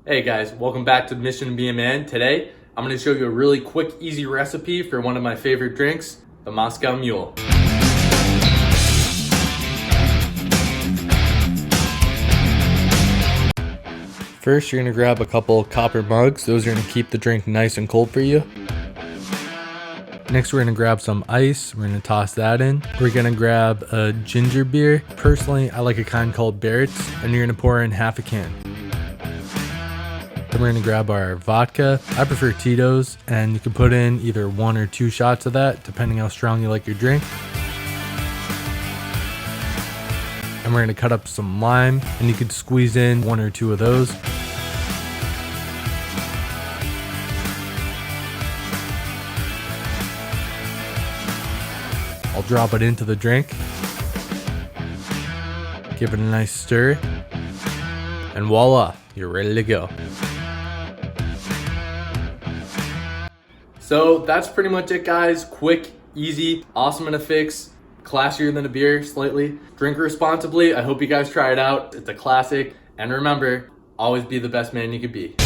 Hey guys, welcome back to Mission to Be a Man. Today, I'm going to show you a really quick, easy recipe for one of my favorite drinks, the Moscow Mule. First, you're going to grab a couple copper mugs. Those are going to keep the drink nice and cold for you. Next, we're going to grab some ice. We're going to toss that in. We're going to grab a ginger beer. Personally, I like a kind called Barrett's, and you're going to pour in half a can. Then we're going to grab our vodka. I prefer Tito's, and you can put in either 1 or 2 shots of that, depending how strong you like your drink. And we're going to cut up some lime, and you could squeeze in 1 or 2 of those. I'll drop it into the drink. Give it a nice stir. And voila, you're ready to go. So that's pretty much it, guys. Quick, easy, awesome in a fix, classier than a beer slightly. Drink responsibly. I hope you guys try it out. It's a classic. And remember, always be the best man you could be.